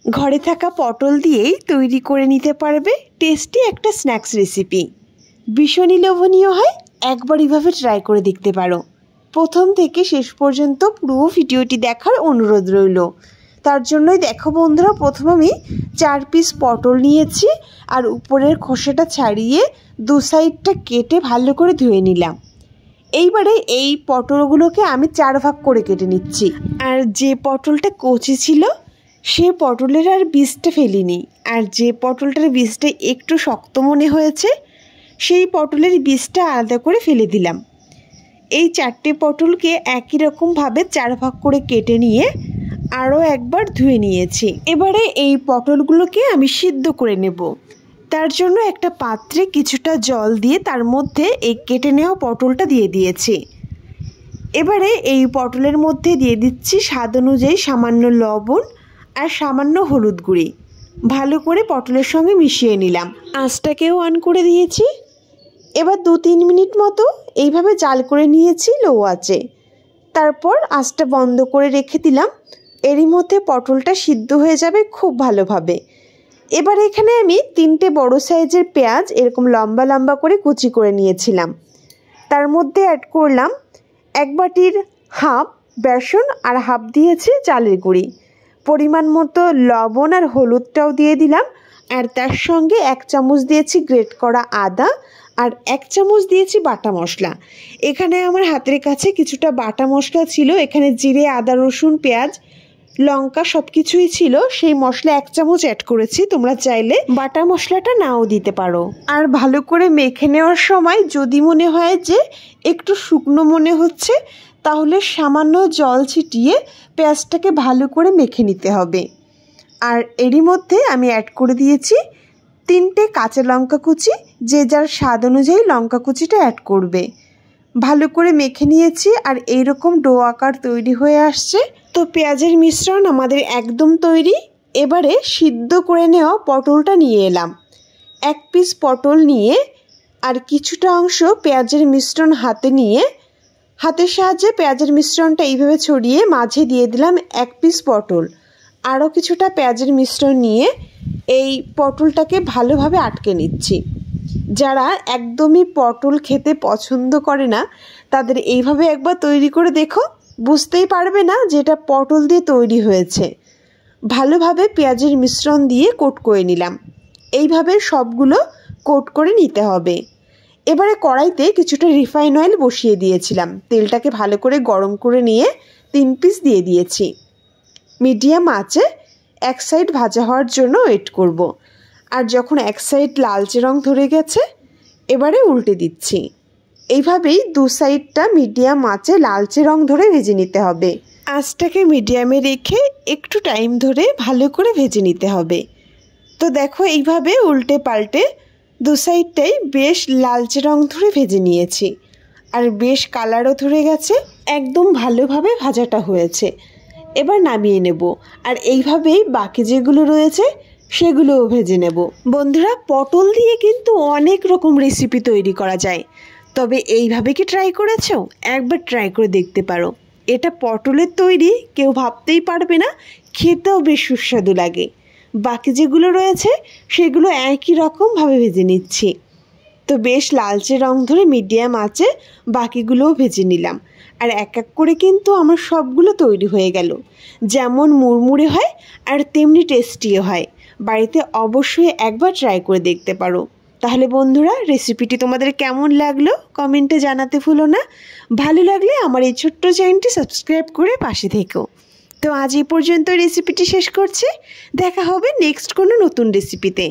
ঘরে থাকা পটল দিয়েই তৈরি করে নিতে পারবে টেস্টি একটা স্ন্যাক্স রেসিপি। ভীষণই লোভনীয় হয়, একবার এইভাবে ট্রাই করে দেখতে পারো। প্রথম থেকে শেষ পর্যন্ত পুরো ভিডিওটি দেখার অনুরোধ রইল। তার জন্যই দেখো বন্ধুরা, প্রথম আমি 4 পিস পটল নিয়েছি আর উপরের খোসাটা ছাড়িয়ে দু সাইডটা কেটে ভালো করে ধুয়ে নিলাম। এইবারে এই পটলগুলোকে আমি 4 ভাগ করে কেটে নিচ্ছি। আর যে পটলটা কচি ছিল সেই পটলের আর বীজটা ফেলিনি, আর যে পটলটার বীজটা একটু শক্ত মনে হয়েছে সেই পটলের বীজটা আলাদা করে ফেলে দিলাম। এই 4টে পটলকে একই রকমভাবে 4 ভাগ করে কেটে নিয়ে আরও একবার ধুয়ে নিয়েছি। এবারে এই পটলগুলোকে আমি সিদ্ধ করে নেব। তার জন্য একটা পাত্রে কিছুটা জল দিয়ে তার মধ্যে এই কেটে নেওয়া পটলটা দিয়ে দিয়েছি। এবারে এই পটলের মধ্যে দিয়ে দিচ্ছি স্বাদ অনুযায়ী সামান্য লবণ আর সামান্য হলুদ গুঁড়ি। ভালো করে পটলের সঙ্গে মিশিয়ে নিলাম। আঁচটাকেও অন করে দিয়েছি। এবার 2-3 মিনিট মতো এইভাবে জাল করে নিয়েছি লো আঁচে। তারপর আঁচটা বন্ধ করে রেখে দিলাম। এরই মধ্যে পটলটা সিদ্ধ হয়ে যাবে খুব ভালোভাবে। এবার এখানে আমি 3টে বড় সাইজের পেঁয়াজ এরকম লম্বা লম্বা করে কুচি করে নিয়েছিলাম। তার মধ্যে অ্যাড করলাম 1 বাটির হাফ বেসন আর হাফ দিয়েছি চালের গুঁড়ি। পরিমাণ মতো লবণ আর হলুদটাও দিয়ে দিলাম। আর তার সঙ্গে 1 চামচ দিয়েছি গ্রেট করা আদা আর 1 চামচ দিয়েছি বাটা মশলা। এখানে আমার হাতের কাছে কিছুটা বাটা মশলা ছিল। এখানে জিরে, আদা, রসুন, পেঁয়াজ, লঙ্কা সব কিছুই ছিল। সেই মশলা 1 চামচ অ্যাড করেছি। তোমরা চাইলে বাটা মশলাটা নাও দিতে পারো। আর ভালো করে মেখে নেওয়ার সময় যদি মনে হয় যে একটু শুকনো মনে হচ্ছে, তাহলে সামান্য জল ছিটিয়ে পেঁয়াজটাকে ভালো করে মেখে নিতে হবে। আর এরই মধ্যে আমি অ্যাড করে দিয়েছি 3টে কাঁচা লঙ্কা কুচি। যে যার স্বাদ অনুযায়ী লঙ্কা কুচিটা অ্যাড করবে। ভালো করে মেখে নিয়েছি আর এইরকম ডো আকার তৈরি হয়ে আসছে। তো পেঁয়াজের মিশ্রণ আমাদের একদম তৈরি। এবারে সিদ্ধ করে নেওয়া পটলটা নিয়ে এলাম। 1 পিস পটল নিয়ে আর কিছুটা অংশ পেঁয়াজের মিশ্রণ হাতে নিয়ে হাতের সাহায্যে পেঁয়াজের মিশ্রণটা এইভাবে ছড়িয়ে মাঝে দিয়ে দিলাম 1 পিস পটল। আরও কিছুটা পেঁয়াজের মিশ্রণ নিয়ে এই পটলটাকে ভালোভাবে আটকে নিচ্ছি। যারা একদমই পটল খেতে পছন্দ করে না তাদের এইভাবে একবার তৈরি করে দেখো, বুঝতেই পারবে না যে এটা পটল দিয়ে তৈরি হয়েছে। ভালোভাবে পেঁয়াজের মিশ্রণ দিয়ে কোট করে নিলাম। এইভাবে সবগুলো কোট করে নিতে হবে। এবারে কড়াইতে কিছুটা রিফাইন অয়েল বসিয়ে দিয়েছিলাম। তেলটাকে ভালো করে গরম করে নিয়ে 3 পিস দিয়ে দিয়েছি। মিডিয়াম আঁচে 1 সাইড ভাজা হওয়ার জন্য ওয়েট করব। আর যখন 1 সাইড লালচে রং ধরে গেছে এবারে উল্টে দিচ্ছি। এইভাবেই 2 সাইডটা মিডিয়াম আঁচে লালচে রং ধরে ভেজে নিতে হবে। আঁচটাকে মিডিয়ামে রেখে একটু টাইম ধরে ভালো করে ভেজে নিতে হবে। তো দেখো এইভাবে উল্টে পাল্টে 2 সাইডটাই বেশ লালচে রং ধরে ভেজে নিয়েছি। আর বেশ কালারও ধরে গেছে, একদম ভালোভাবে ভাজাটা হয়েছে। এবার নামিয়ে নেব। আর এইভাবেই বাকি যেগুলো রয়েছে সেগুলোও ভেজে নেব। বন্ধুরা, পটল দিয়ে কিন্তু অনেক রকম রেসিপি তৈরি করা যায়, তবে এইভাবে কি ট্রাই করেছো? একবার ট্রাই করে দেখতে পারো। এটা পটলের তৈরি, কেউ ভাবতেই পারবে না, খেতেও বেশ সুস্বাদু লাগে। বাকি যেগুলো রয়েছে সেগুলো একই রকমভাবে ভেজে নিচ্ছি। তো বেশ লালচে রং ধরে মিডিয়াম আঁচে বাকিগুলোও ভেজে নিলাম। আর এক এক করে কিন্তু আমার সবগুলো তৈরি হয়ে গেল। যেমন মুড়মুড়ে হয় আর তেমনি টেস্টিও হয়। বাড়িতে অবশ্যই একবার ট্রাই করে দেখতে পারো। তাহলে বন্ধুরা, রেসিপিটি তোমাদের কেমন লাগলো কমেন্টে জানাতে ভুলো না। ভালো লাগলে আমার এই ছোট্ট চ্যানেলটি সাবস্ক্রাইব করে পাশে থেকো। তো আজ এই পর্যন্ত রেসিপিটি শেষ করছি। দেখা হবে নেক্সট কোনো নতুন রেসিপিতে।